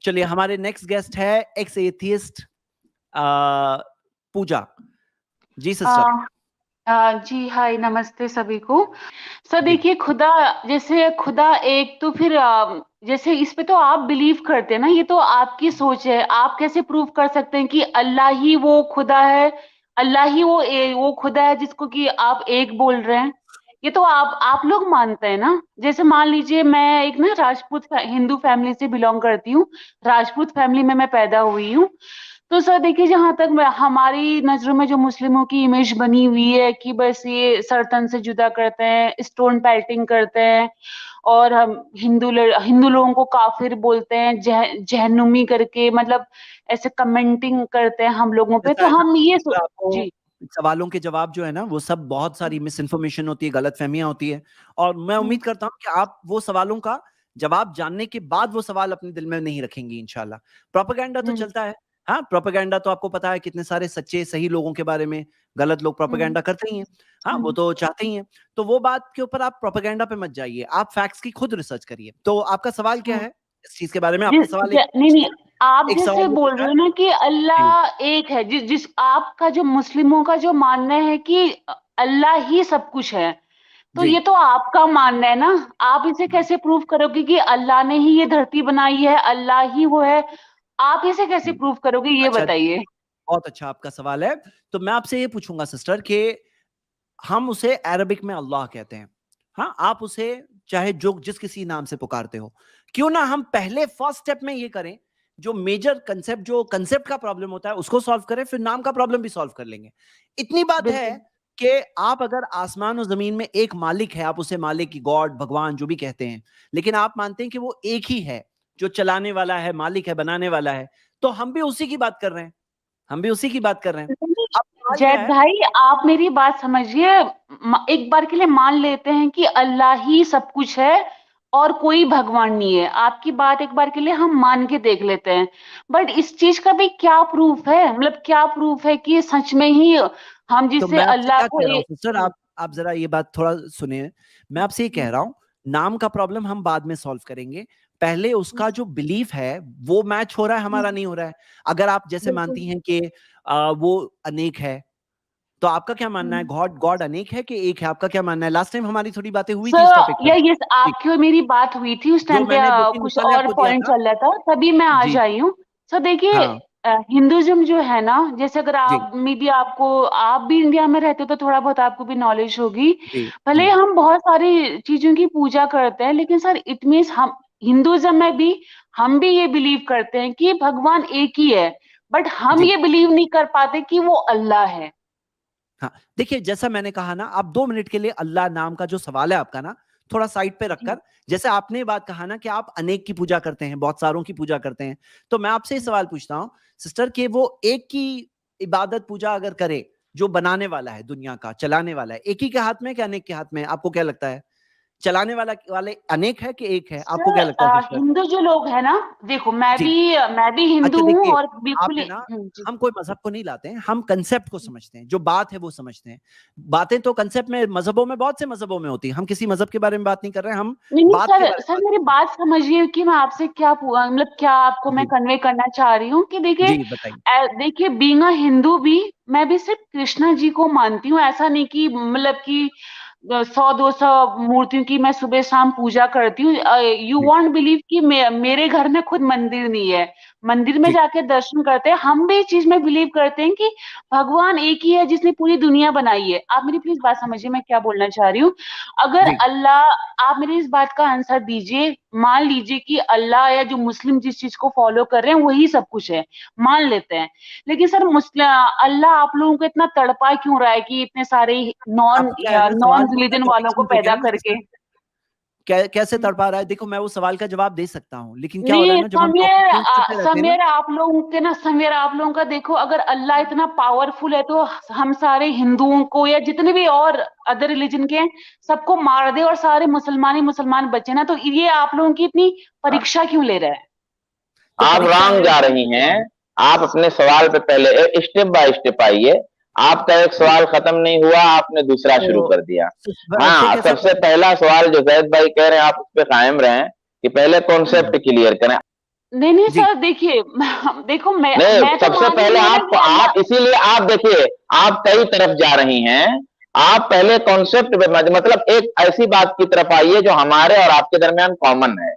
चलिए, हमारे next guest है एक्स एथियस्ट पूजा जी। सिस्टर जी हाय, नमस्ते सभी को। सर जी देखिए, खुदा जैसे खुदा एक, तो फिर जैसे इस पे तो आप बिलीव करते हैं ना, ये तो आपकी सोच है। आप कैसे प्रूव कर सकते हैं कि अल्लाह ही वो खुदा है, अल्लाह ही वो खुदा है जिसको कि आप एक बोल रहे हैं। ये तो आप लोग मानते हैं ना। जैसे मान लीजिए, मैं एक ना राजपूत हिंदू फैमिली से बिलोंग करती हूँ। राजपूत फैमिली में मैं पैदा हुई हूँ। तो सर देखिए, जहां तक हमारी नजरों में जो मुस्लिमों की इमेज बनी हुई है कि बस ये सर तन से जुदा करते हैं, स्टोन पेल्टिंग करते हैं, और हम हिंदू लोगों को काफिर बोलते हैं, जहन्नुमी करके, मतलब ऐसे कमेंटिंग करते हैं हम लोगों पे। ऐसा तो है ना, हम ये सिस्टर, आपको जी सवालों के जवाब जो है ना, वो सब बहुत सारी मिस इन्फॉर्मेशन होती है, गलत फहमियां होती है। और मैं हम्म, उम्मीद करता हूं कि आप वो सवालों का जवाब जानने के बाद वो सवाल अपने दिल में नहीं रखेंगी इंशाल्लाह। प्रोपेगेंडा तो हम्म, चलता है। हाँ, प्रोपेगेंडा तो आपको पता है, कितने सारे सच्चे सही लोगों के बारे में गलत लोग हम्म, प्रोपेगेंडा करते ही हैं। हाँ, वो हम्म, तो चाहते ही हैं। तो वो बात के ऊपर आप प्रोपेगेंडा पे मत जाइए, आप फैक्ट्स की खुद रिसर्च करिए। तो आपका सवाल क्या हम्म। है इस चीज के बारे में? आपका सवाल नहीं नहीं, आप एक जैसे सवाल ये बोल पूछा रहे है। हो ना कि जी अल्लाह एक है, जिस आपका जो मुस्लिमों का जो मानना है कि अल्लाह ही सब कुछ है, तो जी ये तो आपका मानना है ना। आप इसे कैसे प्रूव करोगे कि अल्लाह ने ही ये धरती बनाई है, अल्लाह ही वो है? आप इसे कैसे जी। प्रूव करोगे, ये अच्छा, बताइए। बहुत अच्छा आपका सवाल है। तो मैं आपसे ये पूछूंगा सिस्टर कि हम उसे अरबिक में अल्लाह कहते हैं। हाँ, आप उसे चाहे जो जिस किसी नाम से पुकारते हो, क्यों ना हम पहले फर्स्ट स्टेप में ये करें, जो मेजर कंसेप्ट, जो कंसेप्ट का प्रॉब्लम होता है उसको सॉल्व करें, फिर नाम का प्रॉब्लम भी सॉल्व कर लेंगे। इतनी बात है बिल्कुल। कि आप अगर आसमान और जमीन में एक मालिक है, आप उसे मालिक की, गॉड, भगवान जो भी कहते हैं, लेकिन आप मानते हैं कि वो एक ही है जो चलाने वाला है, मालिक है, बनाने वाला है, तो हम भी उसी की बात कर रहे हैं। हम भी उसी की बात कर रहे हैं। अब सवाल क्या जैद है? भाई, आप मेरी बात समझिए। एक बार के लिए मान लेते हैं कि अल्लाह ही सब कुछ है और कोई भगवान नहीं है। आपकी बात एक बार के लिए हम मान के देख लेते हैं। बट इस चीज का भी क्या प्रूफ है, मतलब क्या प्रूफ है कि ये सच में ही हम तो जिससे मैं आपसे अल्लाह क्या को कह रहा हूँ सिस्टर, आप जरा ये बात थोड़ा सुनिए। मैं आपसे ये कह रहा हूँ, नाम का प्रॉब्लम हम बाद में सॉल्व करेंगे। पहले उसका जो बिलीफ है वो मैच हो रहा है, हमारा नहीं हो रहा है। अगर आप जैसे बिल्कुल। मानती हैं कि वो अनेक है, तो आपका क्या मानना है? गॉड गॉड अनेक है कि एक है? आपका क्या मानना है? लास्ट टाइम हमारी थोड़ी बातें हुई थी इस टॉपिक सर पर। ये जी, आपकी और मेरी बात हुई थी उस जो टाइम पे, मैंने 2-3 कुछ सवाल और आपको दिया पॉइंट था। चल रहा था, तभी मैं आज जी आई हूँ। सर देखिए, हाँ हिंदुइज्म जो है ना, जैसे अगर जी आप में भी, आपको, आप भी इंडिया में रहते हो तो थोड़ा बहुत आपको भी नॉलेज होगी। जी भले जी हम बहुत सारी चीजों की पूजा करते हैं, लेकिन सर इट मीन्स हम हिंदुइज्म में भी हम भी ये बिलीव करते हैं कि भगवान एक ही है। बट हम जी। ये बिलीव नहीं कर पाते कि वो अल्लाह है। हाँ, देखिए, जैसा मैंने कहा ना, आप 2 मिनट के लिए अल्लाह नाम का जो सवाल है आपका ना, थोड़ा साइड पे जी रखकर, जैसे आपने ये बात कहा ना कि आप अनेक की पूजा करते हैं, बहुत सारों की पूजा करते हैं, तो मैं आपसे ये सवाल पूछता हूं सिस्टर कि वो एक की इबादत पूजा अगर करे, जो बनाने वाला है, दुनिया का चलाने वाला है, एक ही के हाथ में है कि अनेक के हाथ में है? आपको क्या लगता है, चलाने वाले अनेक है कि एक है? आपको क्या सर, लगता है सिस्टर? हिंदू जो लोग हैं ना, देखो जी। मैं भी हिंदू अच्छा हूँ देखिए, और बिल्कुल आपने ही। ना, जी हम कोई मजहब को नहीं लाते हैं, हम कंसेप्ट को समझते हैं, जो बात है वो समझते हैं। बातें तो कंसेप्ट में, मजहबों में, बहुत से मजहबों में होती है। हम किसी मजहब के बारे में बात नहीं कर रहे हैं, हम नहीं नहीं, बात के सर बारे में सर बात मेरी कर बात समझिए कि मैं आपसे क्या मतलब क्या आपको मैं रहे हैं। कन्वे करना चाह रही हूँ कि देखिए, जी जी बताइए। देखिए बीइंग अ हिंदू भी, मैं भी सिर्फ कृष्णा जी को मानती हूँ। ऐसा नहीं कि मतलब कि 100-200 मूर्तियों की मैं सुबह शाम पूजा करती हूँ। यू जी वॉन्ट बिलीव कि मेरे घर में खुद मंदिर नहीं है, मंदिर में जी जाके दर्शन करते हैं। हम भी इस चीज में बिलीव करते हैं कि भगवान एक ही है जिसने पूरी दुनिया बनाई है। आप मेरी प्लीज बात समझिए, मैं क्या बोलना चाह रही हूँ। अगर जी। अल्लाह, आप मेरी इस बात का आंसर दीजिए। मान लीजिए कि अल्लाह या जो मुस्लिम जिस चीज को फॉलो कर रहे हैं वही सब कुछ है, मान लेते हैं। लेकिन सर मुस्लिम अल्लाह आप लोगों को इतना तड़पा क्यों रहा है कि इतने सारे नॉन अब क्या है ना, नॉन सवाल जो है ना रिलीजन वालों को कनेक्शन पे गया पैदा ना करके? सिस्टर, कैसे तड़पा रहा है? देखो, मैं वो सवाल का जवाब दे सकता हूँ, लेकिन क्या हो रहा है नहीं ना, जब हम टॉपिक चेंज करते रहते हैं ना। समीर, आप लोगों का देखो, अगर अल्लाह इतना पावरफुल है तो हम सारे हिंदुओं को या जितने भी और अदर रिलीजन के हैं, सबको मार दे और सारे मुसलमान ही मुसलमान बचे ना, तो ये आप लोगों की इतनी परीक्षा क्यों ले रहा है? तो आप परीक्षा रॉन्ग है जा उसका रही मैं हैं। जवाब। आप अपने सवाल पे पहले स्टेप बाय स्टेप आइए। आपका एक जी। सवाल खत्म नहीं हुआ, आपने दूसरा शुरू तो कर दिया। फिर हाँ, कैसे सबसे पढ़ें? पहला सवाल जो जैद भाई कह रहे हैं, आप उस पर कायम रहें कि पहले हम्म, कॉन्सेप्ट क्लियर करें। नहीं नहीं जी सर, देखिए देखो मैं नहीं, तो सबसे मान पहले रही हूँ ना आप कि अल्लाह। आप इसीलिए आप देखिए, आप कई तरफ जा रही हैं। आप पहले कॉन्सेप्ट मतलब एक ऐसी बात की तरफ आइए जो हमारे और आपके दरमियान कॉमन है।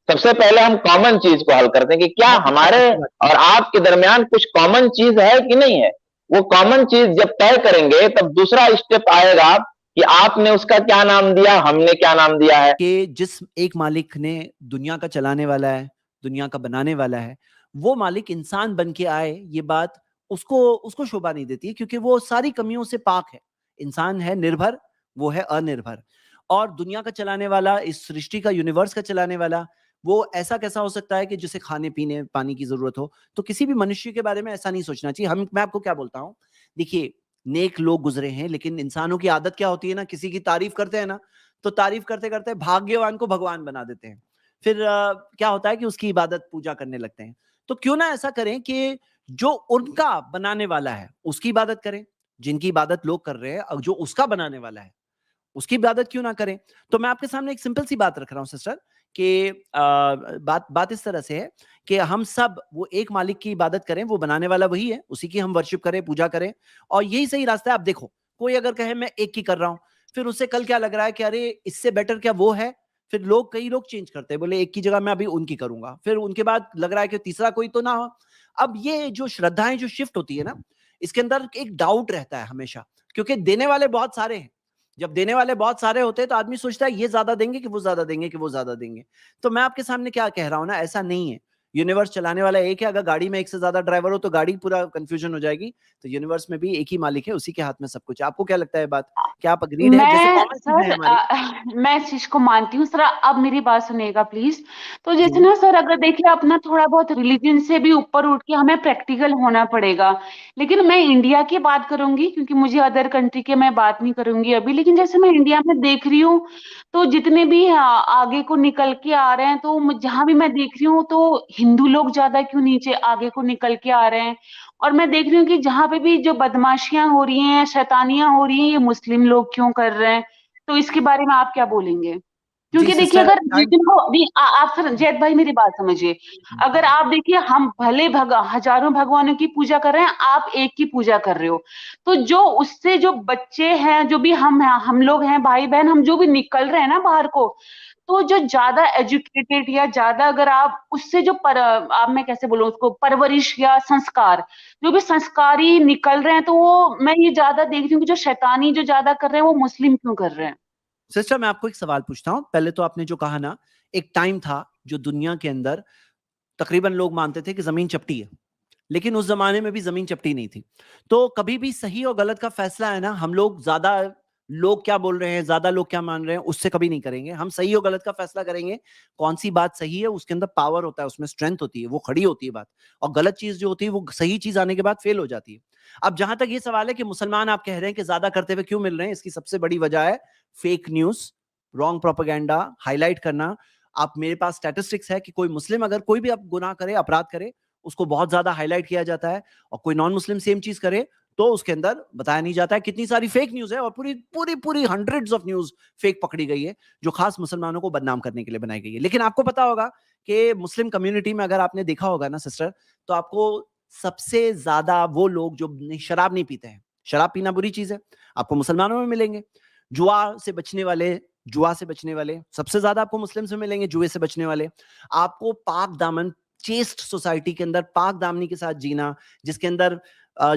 सबसे पहले हम कॉमन चीज को हल करते हैं कि क्या बहुत हमारे अच्छी बात की। और आपके दरमियान कुछ कॉमन चीज है कि नहीं है। वो कॉमन चीज जब तय करेंगे तब दूसरा स्टेप आएगा कि आपने उसका क्या नाम दिया, हमने क्या नाम दिया है। कि जिस एक मालिक ने दुनिया का चलाने वाला है, दुनिया का बनाने वाला है, वो मालिक इंसान बन के आए, ये बात उसको उसको शोभा नहीं देती है, क्योंकि वो सारी कमियों से पाक है। इंसान है निर्भर, वो है अनिर्भर। और दुनिया का चलाने वाला, इस सृष्टि का, यूनिवर्स का चलाने वाला, वो ऐसा कैसा हो सकता है कि जिसे खाने पीने पानी की जरूरत हो। तो किसी भी मनुष्य के बारे में ऐसा नहीं सोचना चाहिए। मैं आपको क्या बोलता हूँ, देखिए, नेक लोग गुजरे हैं, लेकिन इंसानों की आदत क्या होती है ना, किसी की तारीफ करते हैं ना, तो तारीफ करते करते भाग्यवान को भगवान बना देते हैं। फिर क्या होता है कि उसकी इबादत पूजा करने लगते हैं। तो क्यों ना ऐसा करें कि जो उनका बनाने वाला है उसकी इबादत करें। जिनकी इबादत लोग कर रहे हैं, और जो उसका बनाने वाला है उसकी इबादत क्यों ना करें। तो मैं आपके सामने एक सिंपल सी बात रख रहा हूं सिस्टर, कि बात बात इस तरह से है कि हम सब वो एक मालिक की इबादत करें, वो बनाने वाला वही है, उसी की हम वर्शिप करें, पूजा करें। और यही सही रास्ता है। आप देखो, कोई अगर कहे मैं एक की कर रहा हूं, फिर उससे कल क्या लग रहा है कि अरे इससे बेटर क्या वो है, फिर कई लोग चेंज करते हैं, बोले एक की जगह मैं अभी उनकी करूंगा, फिर उनके बाद लग रहा है कि तीसरा कोई तो ना हो। अब ये जो श्रद्धाएं जो शिफ्ट होती है ना, इसके अंदर एक डाउट रहता है हमेशा, क्योंकि देने वाले बहुत सारे हैं। जब देने वाले बहुत सारे होते हैं तो आदमी सोचता है ये ज्यादा देंगे कि वो ज्यादा देंगे, कि वो ज्यादा देंगे। तो मैं आपके सामने क्या कह रहा हूं ना, ऐसा नहीं है। यूनिवर्स चलाने वाला एक है। अगर गाड़ी में एक से ज्यादा ड्राइवर हो तो गाड़ी पूरा कंफ्यूजन हो जाएगी। तो यूनिवर्स में भी एक ही मालिक है, उसी के हाथ में सब कुछ है। आपको क्या लगता है बात? क्या आप अग्रीड है? जैसे मैं कॉमन चीजें सर हैं हमारी। मैं इस चीज को मानती हूँ सर, अब मेरी बात सुनिएगा प्लीज। तो जी जैसे जी ना सर, अगर देखिए अपना थोड़ा बहुत रिलीजन से भी ऊपर उठ के हमें प्रैक्टिकल होना पड़ेगा। लेकिन मैं इंडिया की बात करूंगी, क्योंकि मुझे अदर कंट्री के मैं बात नहीं करूंगी अभी। लेकिन जैसे मैं इंडिया में देख रही हूँ, तो जितने भी आगे को निकल के आ रहे हैं, तो जहां भी मैं देख रही हूँ, तो हिंदू लोग ज्यादा क्यों नीचे आगे को निकल के आ रहे हैं। और मैं देख रही हूँ कि जहां पे भी जो बदमाशियां हो रही हैं, शैतानियां हो रही हैं, ये मुस्लिम लोग क्यों कर रहे हैं। तो इसके बारे में आप क्या बोलेंगे? जी क्योंकि देखिए, सिस्टर, अगर टाइम। रिलीजन को नहीं, आप सर जैद भाई मेरी बात समझिए। अगर आप देखिए, हम भले हजारों भगवानों की पूजा कर रहे हैं, आप एक की पूजा कर रहे हो। तो जो उससे जो बच्चे हैं, जो भी हम लोग हैं, भाई बहन, हम जो भी निकल रहे हैं ना बाहर को, तो जो ज्यादा एजुकेटेड या ज्यादा, अगर आप उससे जो आप, मैं कैसे बोलूं उसको, परवरिश या संस्कार, जो भी संस्कारी निकल रहे हैं, तो वो मैं ये ज्यादा देख रही हूँ कि जो शैतानी जो ज्यादा कर रहे हैं, वो मुस्लिम क्यों कर रहे हैं। सिस्टर, मैं आपको एक सवाल पूछता हूँ। पहले तो आपने जो कहा ना, एक टाइम था जो दुनिया के अंदर तकरीबन लोग मानते थे कि जमीन चपटी है, लेकिन उस जमाने में भी जमीन चपटी नहीं थी। तो कभी भी सही और गलत का फैसला है ना, हम लोग ज्यादा लोग क्या बोल रहे हैं, ज्यादा लोग क्या मान रहे हैं, उससे कभी नहीं करेंगे। हम सही और गलत का फैसला करेंगे। कौन सी बात सही है, उसके अंदर पावर होता है, उसमें स्ट्रेंथ होती है, वो खड़ी होती है बात। और गलत चीज जो होती है, वो सही चीज आने के बाद फेल हो जाती है। अब जहां तक ये सवाल है कि मुसलमान आप कह रहे हैं कि ज्यादा करते हुए क्यों मिल रहे हैं, इसकी सबसे बड़ी वजह है fake news, wrong propaganda, highlight करना। आप, मेरे पास स्टैटिस्टिक्स है कि कोई मुस्लिम अगर कोई भी अब गुनाह करे, अपराध करे, उसको बहुत ज्यादा हाईलाइट किया जाता है। और कोई नॉन मुस्लिम सेम चीज करे तो उसके अंदर बताया नहीं जाता है। कितनी सारी फेक न्यूज है, और पूरी पूरी पूरी हंड्रेड्स ऑफ न्यूज फेक पकड़ी गई है, जो खास मुसलमानों को बदनाम करने के लिए बनाई गई है। लेकिन आपको पता होगा कि मुस्लिम कम्युनिटी में, अगर आपने देखा होगा ना सिस्टर, तो आपको सबसे ज्यादा वो लोग जो शराब नहीं पीते हैं, शराब पीना बुरी चीज है, आपको मुसलमानों में मिलेंगे। जुआ से बचने वाले, जुआ से बचने वाले सबसे ज्यादा आपको मुस्लिम से मिलेंगे, जुए से बचने वाले। आपको पाक दामन, चेस्ट सोसाइटी के अंदर पाक दामनी के साथ जीना, जिसके अंदर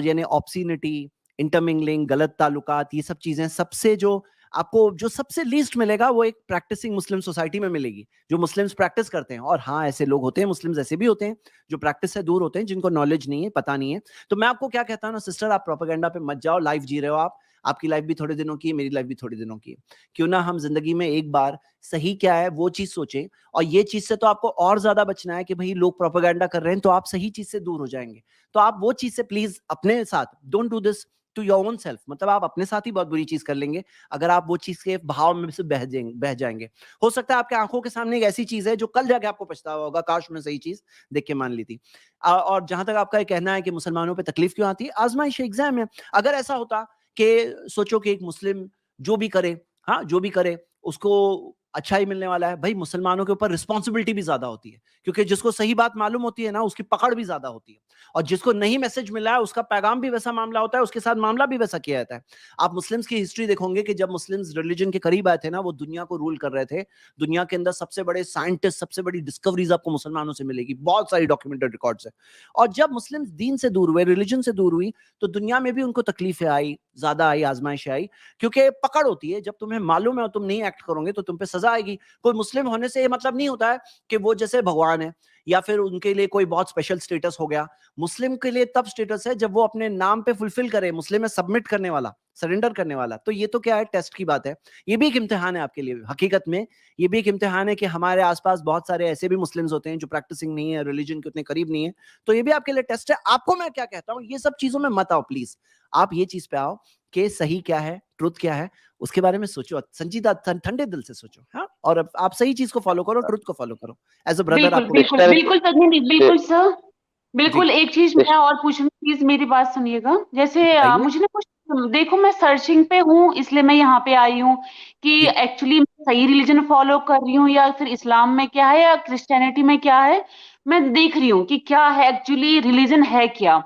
यानी ऑब्सिनिटी, इंटरमिंगलिंग, गलत ताल्लुकात, ये सब चीजें सबसे जो आपको जो सबसे लीस्ट मिलेगा, वो एक प्रैक्टिसिंग मुस्लिम सोसाइटी में मिलेगी, जो मुस्लिम्स प्रैक्टिस करते हैं। और हाँ, ऐसे लोग होते हैं, मुस्लिम्स ऐसे भी होते हैं जो प्रैक्टिस से दूर होते हैं, जिनको नॉलेज नहीं है, पता नहीं है। तो मैं आपको क्या कहता हूँ ना सिस्टर, आप प्रोपेगेंडा पे मत जाओ। लाइफ जी रहे हो आप, आपकी लाइफ भी थोड़े दिनों की है, मेरी लाइफ भी थोड़े दिनों की है। क्यों ना हम जिंदगी में एक बार सही क्या है वो चीज सोचें। और ये चीज से तो आपको और ज्यादा बचना है कि भाई लोग प्रोपेगेंडा कर रहे हैं, तो आप सही चीज से दूर हो जाएंगे। तो आप वो चीज से प्लीज अपने साथ, don't do this to your own self. मतलब आप अपने साथ ही बहुत बुरी चीज कर लेंगे अगर आप वो चीज के भाव में से बह जाएंगे। हो सकता है आपके आंखों के सामने एक ऐसी चीज है जो कल जाके आपको पछतावा होगा, काश मैं सही चीज देख के मान ली थी। और जहां तक आपका ये कहना है कि मुसलमानों पे तकलीफ क्यों आती है, आजमाइश एग्जाम है। अगर ऐसा होता कि सोचो कि एक मुस्लिम जो भी करे, हाँ जो भी करे, उसको अच्छा ही मिलने वाला है। भाई मुसलमानों के ऊपर रिस्पॉन्सिबिलिटी भी ज्यादा होती है, क्योंकि जिसको सही बात मालूम होती है ना, उसकी पकड़ भी ज्यादा होती है, और जिसको नहीं मैसेज मिला है उसका पैगाम भी वैसा मामला होता है, उसके साथ मामला भी वैसा किया जाता है। आप मुस्लिम्स की हिस्ट्री देखोगे कि जब मुस्लिम्स रिलीजन के करीब आए थे ना, वो दुनिया को रूल कर रहे थे। दुनिया के अंदर सबसे बड़े साइंटिस्ट, सबसे बड़ी डिस्कवरीज आपको मुसलमानों से मिलेगी, बहुत सारी डॉक्यूमेंटेड रिकॉर्ड्स है। और जब मुस्लिम दीन से दूर हुए, रिलीजन से दूर हुई, तो दुनिया में भी उनको तकलीफें आई, ज्यादा आई, आजमाइशें आई, क्योंकि पकड़ होती है। जब तुम्हें मालूम है और तुम नहीं एक्ट करोगे तो तुम पे सजा आएगी। कोई मुस्लिम होने से ये मतलब नहीं होता है कि वो जैसे भगवान है, या फिर उनके लिए कोई बहुत स्पेशल स्टेटस हो गया। मुस्लिम के लिए तब स्टेटस है जब वो अपने नाम पे फुलफिल करे, मुस्लिम में सबमिट करने वाला, सरेंडर करने वाला। तो ये तो क्या है, टेस्ट की बात है। ये भी एक इम्तिहान है आपके लिए, हकीकत में ये भी एक इम्तिहान है कि हमारे आसपास बहुत सारे ऐसे भी मुस्लिम्स होते हैं जो प्रैक्टिसिंग नहीं है, रिलीजन के उतने करीब नहीं है। तो ये भी आपके लिए टेस्ट है। आपको मैं क्या कहता हूँ, ये सब चीजों में मत आओ प्लीज। आप ये चीज पे आओ कि सही क्या है, ट्रुथ क्या है, उसके बारे में सोचो, संजीदा ठंडे दिल से सोचो। हाँ, और आप सही चीज को फॉलो करो, ट्रुथ को फॉलो करो। एज अ ब्रदर बिल्कुल आपको बिल्कुल सिस्टर बिल्कुल सर, नहीं नहीं, बिल्कुल सर, जी बिल्कुल। एक चीज मैं और पूछूंगी, प्लीज मेरी बात सुनिएगा। जैसे बताइए। मुझे ना कुछ, देखो मैं सर्चिंग पे हूँ, इसलिए मैं यहाँ पे आई हूँ कि जी एक्चुअली मैं सही रिलीजन फॉलो कर रही हूँ या फिर इस्लाम में क्या है या क्रिश्चियनिटी में क्या है। मैं देख रही हूँ कि क्या है एक्चुअली, रिलीजन है क्या।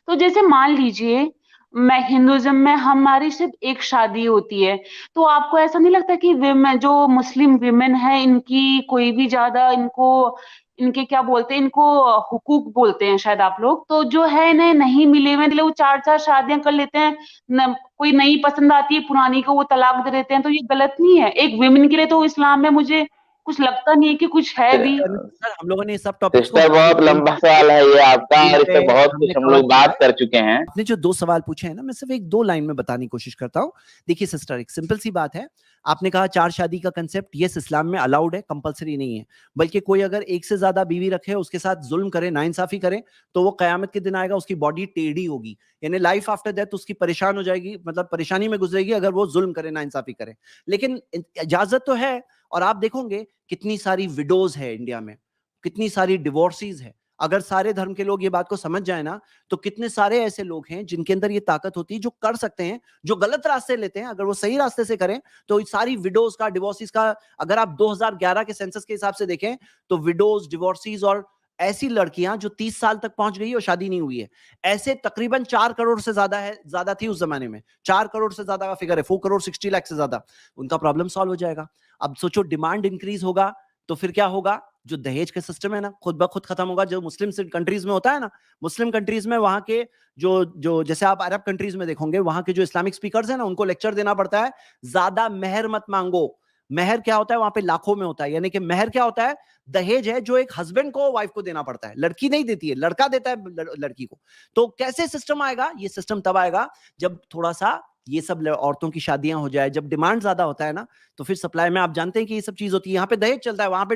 तो जैसे मान लीजिए, मैं हिंदुइज्म में हमारी सिर्फ एक शादी होती है, तो आपको ऐसा नहीं लगता कि विमेन, जो मुस्लिम विमेन है, इनकी कोई भी ज्यादा, इनको, इनके क्या बोलते हैं, इनको हुकूक बोलते हैं शायद आप लोग, तो जो है इन्हें नहीं मिले हुए, मतलब वो चार चार शादियां कर लेते हैं, कोई नई पसंद आती है, पुरानी को वो तलाक दे देते हैं, तो ये गलत नहीं है एक विमेन के लिए? तो इस्लाम में मुझे कुछ लगता नहीं है कि कुछ है भी। सर, हम लोगों ने इस सब टॉपिक्स को सिस्टर बहुत लंबा सवाल है ये आपका, और इस पे बहुत हमने कुछ हम कवर लोग किया बात है। कर चुके हैं। आपने जो 2 सवाल पूछे हैं ना, मैं सिर्फ 1-2 लाइन में बताने की कोशिश करता हूँ। देखिए सिस्टर, एक सिंपल सी बात है। आपने कहा 4 शादी का कंसेप्ट, यस इस्लाम में अलाउड है, कंपलसरी नहीं है। बल्कि कोई अगर एक से ज्यादा बीवी रखे, उसके साथ जुल्म करे, नाइंसाफी करे, तो वो कयामत के दिन आएगा, उसकी बॉडी टेढ़ी होगी, यानी लाइफ आफ्टर डेथ उसकी परेशान हो जाएगी, मतलब परेशानी में गुजरेगी अगर वो जुल्म करे, नाइंसाफी करे। लेकिन इजाजत तो है। और आप देखोगे कितनी सारी विडोज है इंडिया में, कितनी सारी डिवोर्सीज है। अगर सारे धर्म के लोग ये बात को समझ जाए ना, तो कितने सारे ऐसे लोग हैं जिनके अंदर ये ताकत होती है, जो कर सकते हैं, जो गलत रास्ते लेते हैं, अगर वो सही रास्ते से करें तो सारी विडोज का, डिवोर्सिस का, अगर आप 2011 के सेंसस के हिसाब से देखें तो विडोज, डिवोर्सिस और ऐसी लड़कियां जो 30 साल तक पहुंच गई और शादी नहीं हुई है, ऐसे तकरीबन 4 करोड़ से ज्यादा है, ज्यादा थी उस जमाने में। 4 करोड़ से ज्यादा का फिगर है, 4 करोड़ 60 लाख से ज्यादा। उनका प्रॉब्लम सॉल्व हो जाएगा। अब सोचो, डिमांड इंक्रीज होगा तो फिर क्या होगा, जो दहेज का सिस्टम है ना, खुद ब खुद खत्म होगा। जो मुस्लिम कंट्रीज में होता है ना, मुस्लिम कंट्रीज में वहां के जो जो जैसे आप अरब कंट्रीज में देखोगे, वहां के जो इस्लामिक स्पीकर्स हैं ना, उनको लेक्चर देना पड़ता है, ज्यादा मेहर मत मांगो। मेहर क्या होता है वहां पे, लाखों में होता है। यानी कि मेहर क्या होता है, दहेज है जो एक हस्बैंड को वाइफ को देना पड़ता है, लड़की नहीं देती है, लड़का देता है लड़की को। तो कैसे सिस्टम आएगा, ये सिस्टम तब आएगा जब थोड़ा सा ये सब औरतों की शादियां हो जाए, जब डिमांड ज्यादा होता है ना, तो फिर सप्लाई में आप जानते हैं कि ये सब चीज होती है। यहाँ पे दहेज चलता है, वहां पे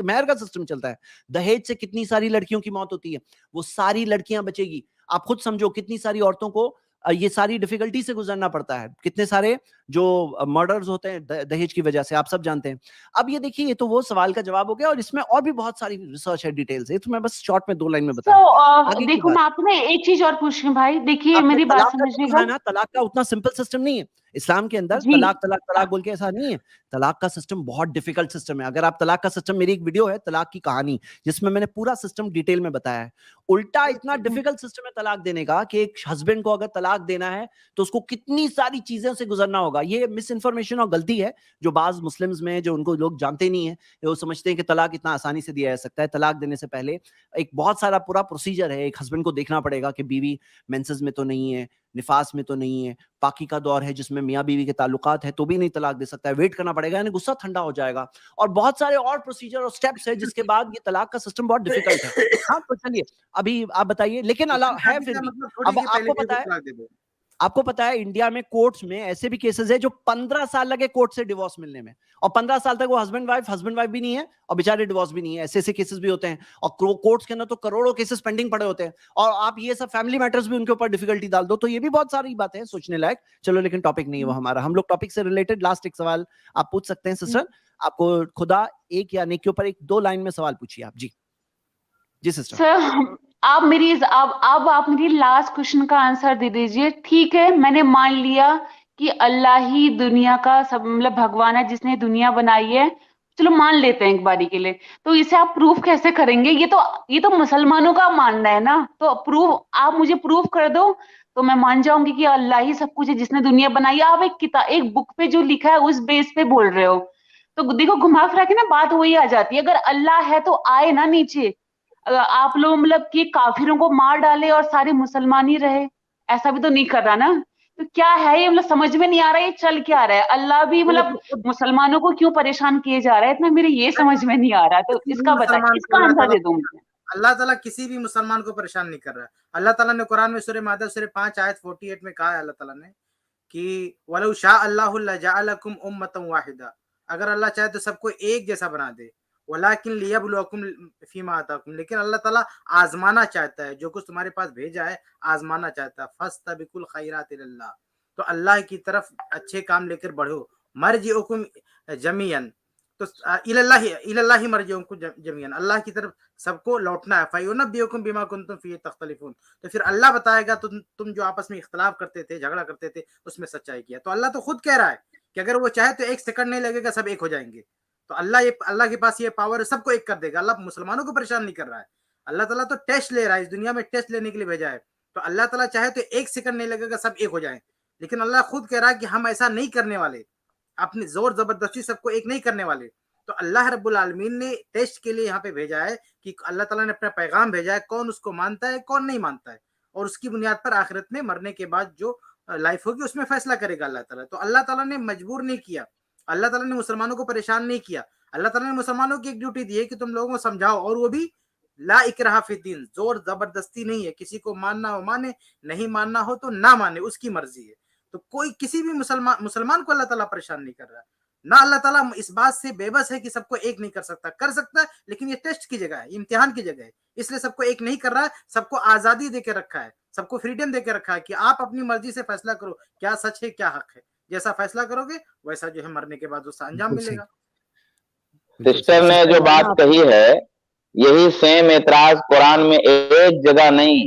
मेहर का सिस्टम चलता है। दहेज से कितनी सारी लड़कियों की मौत होती है, वो सारी लड़कियां बचेगी। आप खुद समझो कितनी सारी औरतों को ये सारी डिफिकल्टी से गुजरना पड़ता है, कितने सारे जो मर्डर्स होते हैं दहेज की वजह से, आप सब जानते हैं। अब ये देखिए, ये तो वो सवाल का जवाब हो गया, और इसमें और भी बहुत सारी रिसर्च है, डिटेल्स है, तो मैं बस शॉर्ट में 2 लाइन में बताया। आगे की देखो बात, मैं आपसे ना एक चीज और पूछ रही हूँ भाई, देखिए आपने मेरी बात तलाक का जो कहा समझिएगा ना, तलाक का उतना सिंपल सिस्टम नहीं है इस्लाम के अंदर। जी। तलाक तलाक तलाक बोल के ऐसा नहीं है। तलाक का सिस्टम बहुत डिफिकल्ट सिस्टम है। अगर आप तलाक का सिस्टम, मेरी एक वीडियो है तलाक की कहानी, जिसमें मैंने पूरा सिस्टम डिटेल में बताया है। उल्टा इतना डिफिकल्ट सिस्टम है तलाक देने का कि एक हस्बैंड को अगर तलाक देना है तो उसको कितनी सारी चीजों से गुजरना होगा। ये मिस इन्फॉर्मेशन और गलती है जो बाज मुस्लिम्स में, जो उनको लोग जानते नहीं है, वो समझते हैं कि तलाक इतना आसानी से दिया जा सकता है। तलाक देने से पहले एक बहुत सारा पूरा प्रोसीजर है। एक हस्बैंड को देखना पड़ेगा कि बीवी मेंसेस में तो नहीं है, निफास में तो नहीं है, पाकी का दौर है जिसमें मियाँ बीवी के ताल्लुकात है तो भी नहीं तलाक दे सकता है, वेट करना पड़ेगा, यानी गुस्सा ठंडा हो जाएगा, और बहुत सारे और प्रोसीजर और स्टेप्स है, जिसके बाद ये तलाक का सिस्टम बहुत डिफिकल्ट है। हाँ, तो चलिए अभी आप बताइए, लेकिन अलाउ है फिर भी। अब आपको पता है इंडिया में कोर्ट्स में ऐसे भी केसेस है जो 15 साल लगे कोर्ट से डिवोर्स मिलने में, और 15 साल तक वो हस्बैंड वाइफ भी नहीं है और बेचारे डिवोर्स भी नहीं है। ऐसे ऐसे केसेस भी होते हैं, और कोर्ट्स के अंदर तो करोड़ों केसेस पेंडिंग पड़े होते हैं, और आप ये सब फैमिली मैटर्स भी उनके ऊपर डिफिकल्टी डाल दो, तो ये भी बहुत सारी बातें हैं सोचने लायक। चलो, लेकिन टॉपिक नहीं है वो हमारा। हम लोग टॉपिक से रिलेटेड लास्ट एक सवाल आप पूछ सकते हैं सिस्टर। आपको खुदा एक या नेकी के ऊपर 1-2 लाइन में सवाल पूछिए आप। जी जी सिस्टर। सर, आप मेरी अब आप मेरी लास्ट क्वेश्चन का आंसर दे दीजिए। ठीक है, मैंने मान लिया कि अल्लाह ही दुनिया का सब मतलब भगवान है जिसने दुनिया बनाई है, चलो मान लेते हैं एक बारी के लिए, तो इसे आप प्रूफ कैसे करेंगे? ये तो मुसलमानों का मानना है ना, तो प्रूफ आप मुझे प्रूफ कर दो तो मैं मान जाऊंगी कि अल्लाह ही सब कुछ है जिसने दुनिया बनाई है। आप एक बुक पे जो लिखा है उस बेस पे बोल रहे हो, तो देखो घुमा फिरा के ना बात वही आ जाती है। अगर अल्लाह है तो आए ना नीचे। आप लोग मतलब कि काफिरों को मार डाले और सारे मुसलमान ही रहे, ऐसा भी तो नहीं कर रहा ना। तो क्या है ये, मतलब समझ में नहीं आ रहा ये चल क्या रहा है। अल्लाह भी मतलब मुसलमानों को क्यों परेशान किए जा रहा है इतना, मेरे ये समझ में नहीं आ रहा। तो किसी भी इसका बताइए, मुसलमान को इसका अल्लाह आंसर ताला दे दो मुझे। अल्लाह ताला किसी भी मुसलमान को परेशान नहीं कर रहा है। अल्लाह ताला ने कुरान में सूरह माइदा सूरह 5 आयत 48 में कहा है अल्लाह ताला ने कि वलौ शाअ अल्लाहु लजअलकुम उम्मतन वाहिदा, अगर अल्लाह चाहे तो सबको एक जैसा बना दे, वलाकिन लियब्लुवकुम फीमा आताकुम, लेकिन अल्लाह ताला आजमाना चाहता है, जो कुछ तुम्हारे पास भेजा है आजमाना चाहता है। फस्तबिकुल खैरात इलल्लाह, तो अल्लाह की तरफ अच्छे काम लेकर बढ़ो। मरजिउकुम जमीअन, तो इलल्लाहि मरजिउकुम जमीअन, अल्लाह की तरफ सबको लौटना है। फयुनब्बिउकुम बिमा कुंतुम फीहि तख्तलिफून, तो फिर अल्लाह बताएगा तुम जो आपस में इख्तलाफ करते थे, झगड़ा करते थे, उसमें सच्चाई किया। तो अल्लाह तो खुद कह रहा है कि अगर वो चाहे तो एक सेकंड नहीं लगेगा, सब एक हो जाएंगे। तो अल्लाह के पास ये पावर है, सबको एक कर देगा। अल्लाह मुसलमानों को परेशान नहीं कर रहा है। अल्लाह ताला तो टेस्ट ले रहा है, इस दुनिया में टेस्ट लेने के लिए भेजा है। तो अल्लाह ताला चाहे तो एक सेकंड नहीं लगेगा, सब एक हो जाए। लेकिन अल्लाह खुद कह रहा है कि हम ऐसा नहीं करने वाले, अपनी जोर जबरदस्ती सबको एक नहीं करने वाले। तो अल्लाह रब्बुल आलमीन ने टेस्ट के लिए यहाँ पे भेजा है कि अल्लाह ताला ने अपना पैगाम भेजा है, कौन उसको मानता है कौन नहीं मानता है, और उसकी बुनियाद पर आखिरत में मरने के बाद जो लाइफ होगी उसमें फैसला करेगा अल्लाह ताला। तो अल्लाह ताला ने मजबूर नहीं किया, अल्लाह ताला ने मुसलमानों को परेशान नहीं किया। अल्लाह ताला ने मुसलमानों की एक ड्यूटी दी है कि तुम लोगों को समझाओ, और वो भी ला इकराहा फिद्दीन, जोर जबरदस्ती नहीं है। किसी को मानना हो माने, नहीं मानना हो तो ना माने, उसकी मर्जी है। तो कोई किसी भी मुसलमान को अल्लाह ताला परेशान नहीं कर रहा है ना। अल्लाह ताला इस बात से बेबस है कि सबको एक नहीं कर सकता, कर सकता है, लेकिन ये टेस्ट की जगह है, इम्तिहान की जगह है, इसलिए सबको एक नहीं कर रहा है। सबको आजादी देके रखा है, सबको फ्रीडम देके रखा है कि आप अपनी मर्जी से फैसला करो क्या सच है क्या हक है। जैसा फैसला करोगे वैसा जो है मरने के बाद उसका अंजाम मिलेगा। सिस्टर ने जो बात कही है, यही सेम एतराज कुरान में एक जगह नहीं,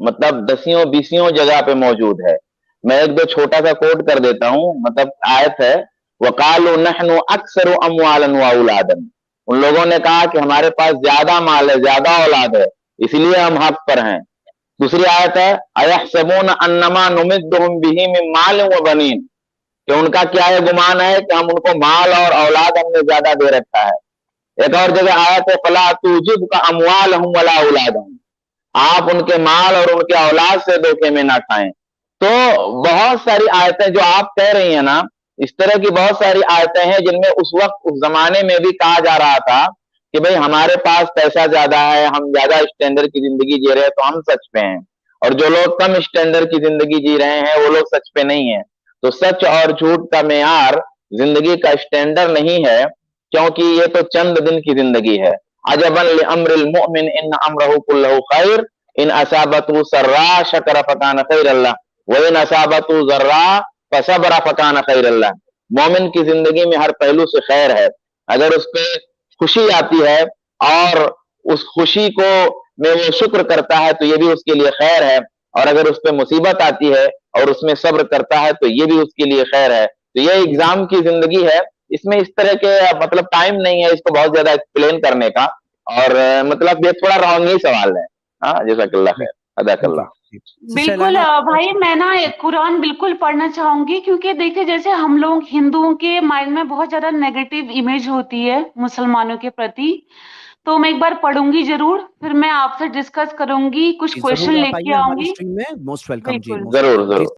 मतलब दसियों बीसियों जगह पे मौजूद है। मैं एक दो छोटा सा कोट कर देता हूँ। मतलब आयत है, वकालू नहनु अक्सर अमवालन व औलादन, उन लोगों ने कहा कि हमारे पास ज्यादा माल है, ज्यादा औलाद है, इसलिए हम हक पर हैं। दूसरी आयत है, अयहसबून अन्नमा नुमिद्दुहुम बिही मिन माल व बनीन, कि उनका क्या है गुमान है कि हम उनको माल और औलाद हमने ज्यादा दे रखा है। एक और जगह आयत है, फला तुजिबका अमवालहुम वला औलादहुम, आप उनके माल और उनके औलाद से धोखे में ना खाएं। तो बहुत सारी आयतें जो आप कह रही हैं ना, इस तरह की बहुत सारी आयतें हैं जिनमें उस वक्त उस जमाने में भी कहा जा रहा था कि भाई हमारे पास पैसा ज्यादा है, हम ज्यादा स्टैंडर्ड की जिंदगी जी रहे हैं, तो हम सच पे हैं, और जो लोग कम स्टैंडर्ड की जिंदगी जी रहे हैं वो लोग सच पे नहीं है। तो सच और झूठ का मेयार जिंदगी का स्टैंडर्ड नहीं है, क्योंकि ये तो चंद दिन की जिंदगी है। अजबन लिअम्रिल मुमिन इन अमरहु कुल्लहु खैर इन असाबतु सर्रा शकरा फकान खैरल्लाह व इन असाबतु जर्रा फसबरा फकान खैरल्लाह। मोमिन की जिंदगी में हर पहलू से खैर है, अगर उस पर खुशी आती है और उस खुशी को में वो शुक्र करता है तो ये भी उसके लिए खैर है, और अगर उस पर मुसीबत आती है और उसमें सब्र करता है तो ये भी उसके लिए खैर है। तो ये एग्जाम की जिंदगी है, इसमें इस तरह के मतलब टाइम नहीं है इसको बहुत ज्यादा एक्सप्लेन करने का, और मतलब ये थोड़ा रॉन्ग ही सवाल है। हाँ, जज़ाकल्लाह खैर, अदा कल्ला। बिल्कुल भाई, मैं ना कुरान बिल्कुल पढ़ना चाहूंगी, क्योंकि देखिए जैसे हम लोग हिंदुओं के माइंड में बहुत ज्यादा नेगेटिव इमेज होती है मुसलमानों के प्रति, तो मैं एक बार पढ़ूंगी जरूर, फिर मैं आपसे डिस्कस करूंगी, कुछ क्वेश्चन लेके आऊंगी। मोस्ट वेलकम जी, जरूर जरूर।